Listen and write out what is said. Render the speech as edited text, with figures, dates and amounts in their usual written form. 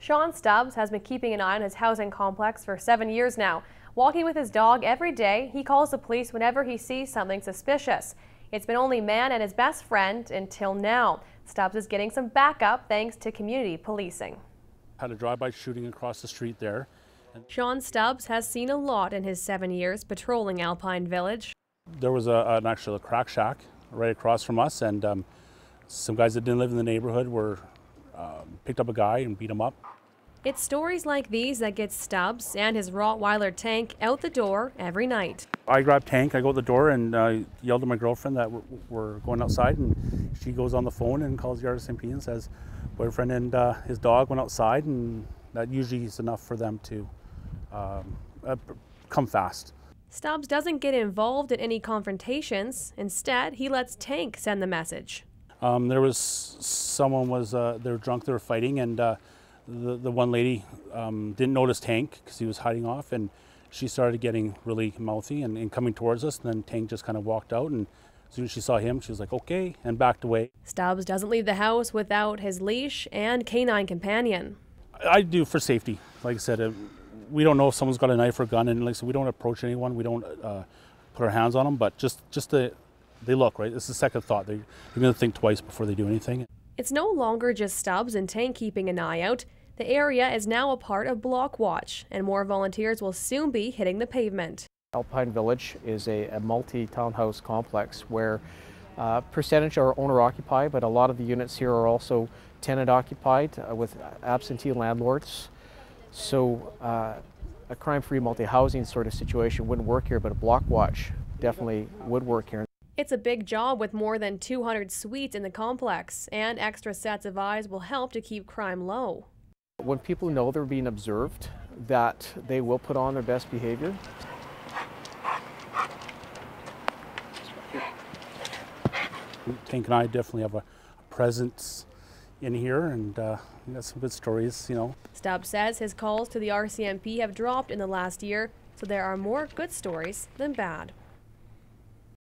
Shawn Stubbs has been keeping an eye on his housing complex for 7 years now. Walking with his dog every day, he calls the police whenever he sees something suspicious. It's been only man and his best friend until now. Stubbs is getting some backup thanks to community policing. Had a drive-by shooting across the street there. Shawn Stubbs has seen a lot in his 7 years patrolling Alpine Village. There was actually a crack shack right across from us, and some guys that didn't live in the neighborhood picked up a guy and beat him up. It's stories like these that get Stubbs and his Rottweiler Tank out the door every night. I grabbed Tank, I go out the door and yelled at my girlfriend that we're going outside, and she goes on the phone and calls the RCMP and says boyfriend and his dog went outside, and that usually is enough for them to come fast. Stubbs doesn't get involved in any confrontations. Instead, he lets Tank send the message. There was someone they were drunk, they were fighting, and the one lady didn't notice Tank because he was hiding off, and she started getting really mouthy and coming towards us, and then Tank just kind of walked out, and as soon as she saw him, she was like, okay, and backed away. Stubbs doesn't leave the house without his leash and canine companion. I do for safety. Like I said, we don't know if someone's got a knife or a gun, and like I said, we don't approach anyone, we don't put our hands on them, but they look, right? It's a second thought. They're going to think twice before they do anything. It's no longer just Stubbs and Tank keeping an eye out. The area is now a part of Block Watch, and more volunteers will soon be hitting the pavement. Alpine Village is a multi-townhouse complex where percentage are owner-occupied, but a lot of the units here are also tenant-occupied with absentee landlords. So a crime-free multi-housing sort of situation wouldn't work here, but a Block Watch definitely would work here. It's a big job with more than 200 suites in the complex, and extra sets of eyes will help to keep crime low. When people know they're being observed, that they will put on their best behavior. Tank and I definitely have a presence in here, and we got some good stories, you know. Stubbs says his calls to the RCMP have dropped in the last year, so there are more good stories than bad.